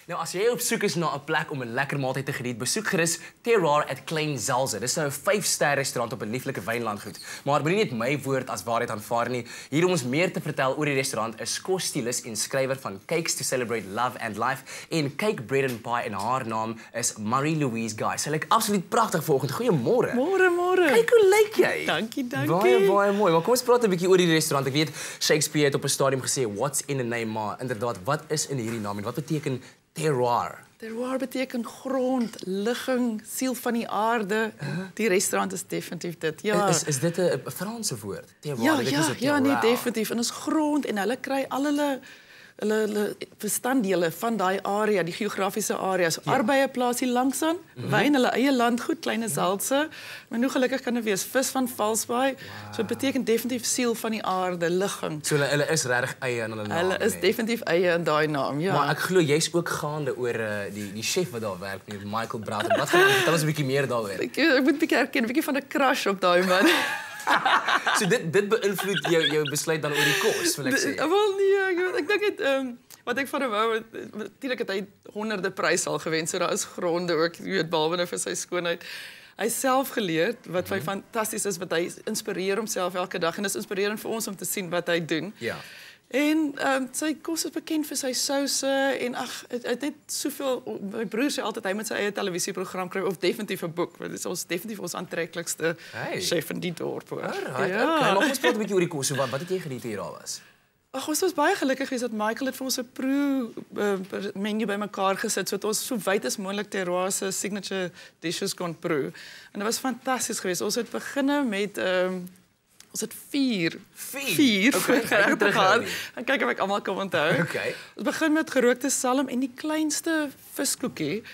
Nou, as jy op soek is na 'n plek om 'n lekker maaltyd te geniet, besoek gerus Terroir at Klein Zalze. Dis nou 'n 5-ster restaurant op 'n lieflike wynlandgoed. Maar moenie net my woord as waarheid aanvaar nie. Hier om ons meer te vertel oor die restaurant is kosstylus en skrywer van Cakes to Celebrate Love and Life en Cake Bread and Pie en haar naam is Marie-Louise Guy. Sy lyk absoluut pragtig vanoggend. Goeiemôre. Môre. Kyk hoe lyk jy. Dankie. Baie mooi. Maar kom ons praat 'n bietjie oor die restaurant. Ek weet Shakespeare het op 'n stadium gesê what's in a name, maar inderdaad, wat is in hierdie naam en wat beteken terroir? Terroir beteken grond, ligging, siel van die aarde. Die restaurant is definitief dit. Ja. Is dit 'n Franse woord? Terroir. Ja, nee, definitief. En ons grond en hulle kry al hulle bestanddele van daai area, die geografiese areas. Ja. Arbeie plaas hier langs aan, wyn, hulle eie landgoed, Klein Zalze. Maar hoe gelukkig kan dit wees? Vis van Valsbaai. Wow. So dit beteken definitief siel van die aarde, ligging. So hulle is regtig eie in hulle naam. Hulle is definitief eie in daai naam, ja. Maar ek glo jy's ook gaande oor die chef wat daar werk, meneer Michael Broughton. Wat gaan vertel ons 'n bietjie meer daaroor? Ek moet 'n bietjie erken, 'n bietjie van 'n crush op daai man. So dit beïnvloed jou besluit dan oor die kos, wil ek sê. Wel nee, ek dink dit wat ek van hom hou, natuurlik het hy honderde pryse al gewen, so daar is gronde ook, jy weet, behalwe nou vir sy skoonheid. Hy self geleerd wat vir fantasties is, wat hy inspireer homself elke dag en dit is inspirerend vir ons om te sien wat hy doen. Ja. En sy kos is bekend vir sy souse en hy het net soveel, my broer sê altyd hy moet sy eie televisieprogram kry of definitief 'n boek, want dit is ons definitief ons aantreklikste chef in die dorp. Alright, okay, maar ons praat 'n bietjie oor die kos. So wat het jy geniet hier al was? Ag, ons was baie gelukkig is dat Michael het vir ons 'n menu bymekaar gesit sodat ons so wyd as moontlik Terroir se signature dishes kon proe. En dit was fantasties geweest. Ons het begin met ons het vier geregte gehad. En kyk of ek almal kan onthou. Okay. Ons begin met gerookte salm en die kleinste viskoekie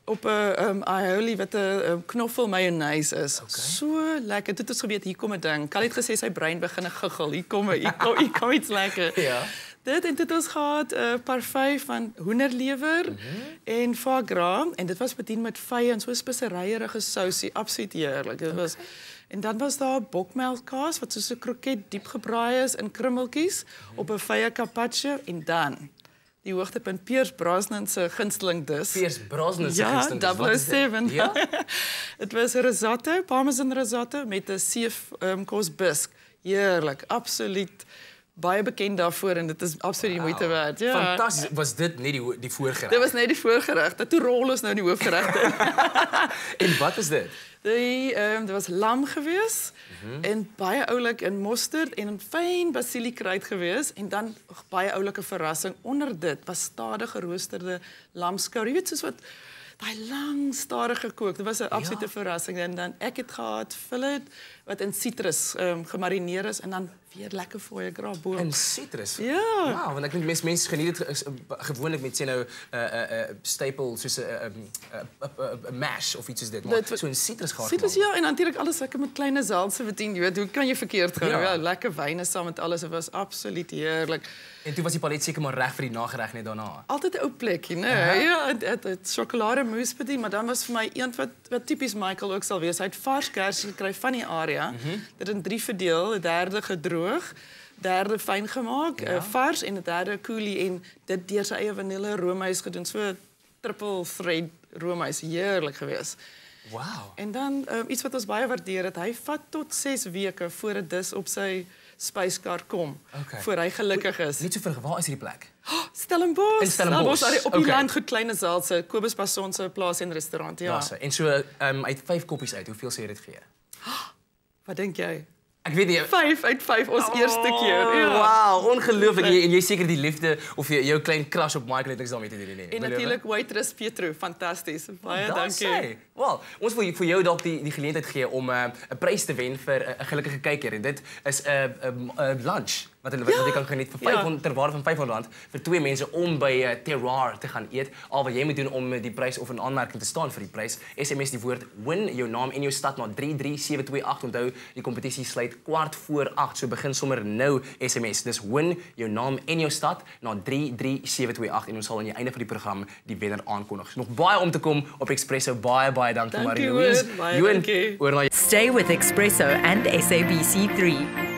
op 'n aioli wat 'n knoffel mayonnaise is. Okay. So lekker. Dit het geweet hier kom 'n ding. Kal het gesê sy brein begin giggel. Hier kom iets lekker. Ja. Dit en dit ons gehad 'n parfait van hoenderlewer en foie gras en dit was bedien met vye en so speseryeige sousie, absoluut heerlik. Dit was en dan was daar bokmelkkaas wat soos 'n kroket diep gebraai is in krummeltjies op 'n vye carpaccio en dan die hoogtepunt Piers Brosnan se gunsteling dis. Piers Brosnan se gunsteling dis. Ja, 007. Ja. Dit was 'n risotto, parmesan risotto met 'n seefkos bisk. Heerlik, absoluut. Baie bekend daarvoor en dit is absoluut die moeite werd. Ja. Fantasties. Was dit net die voorgereg? Dit was net die voorgereg. Toe rol ons nou die hoofgeregte. En wat is dit? Dit was lam gewees en baie oulik in mosterd en 'n fyn basiliekruid gewees en dan baie oulike verrassing onder dit was stadig geroosterde lamskou. Jy weet soos wat daai lang stadig gekook. Dit was 'n absolute verrassing en dan ek het gehad fillet wat in sitrus gemarineer is en dan weer lekker foie gras bo. In sitrus? Ja. Wow, want ek dink mense geniet dit gewoonlik met sê nou staple soos 'n mash of iets soos dit, maar so in sitrus gehad. Sitrus ja, en natuurlik alles lekker met Klein Zalze bedien, jy weet, hoe kan jy verkeerd gaan? Ja, lekker wyne saam met alles, dit was absoluut heerlik. En toe was die palet seker maar reg vir die nagereg net daarna. Altyd 'n ou plekkie, né? Ja, het sjokolademousse bedien, maar dan was vir my een wat tipies Michael ook sal wees. Hy het vars kers gekry van die area. Dit in 3 verdeel, 'n derde gedroog, derde fyn gemaak, vars en 'n derde coulis en dit deur sy eie vanille roomys gedoen. So triple thread roomys, heerlik geweest. Wow. En dan iets wat ons baie waardeer het, hy vat tot 6 weke voor dit dis op sy spyskaart kom, voor hy gelukkig is. Net so vinnig, waar is hierdie plek? Stellenbosch. In Stellenbosch. Op die landgoed Klein Zalze, Kobus Passon se plaas en restaurant, ja. En so uit 5 koppies uit, hoeveel sê jy dit gee? Wat dink jy? Ek weet nie. 5 uit 5 ons eerste keer. Ja. Wow, ongelooflik. En jy seker die liefde of jou klein crush op Michael het niks daarmee te doen nie. En natuurlik waitress Pietro, fantasties. Baie dankie. Wel, ons wil vir jou dalk die geleentheid gee om 'n prys te wen vir 'n gelukkige kyker en dit is 'n lunch wat jy kan geniet vir 500 ter waarde van R500 vir 2 mense om by Terroir te gaan eet. Al wat jy moet doen om die prys of 'n aanmerking te staan vir die prys, SMS die woord win, jou naam en jou stad na 33728. Onthou, die kompetisie sluit 7:15, so begin sommer nou SMS. Dis win, jou naam en jou stad na 33728 en ons sal aan die einde van die program die wenner aankondig. Nog baie om te kom op Expresso. Baie dankie Marie-Louise. Dankie. Stay with Expresso and SABC3.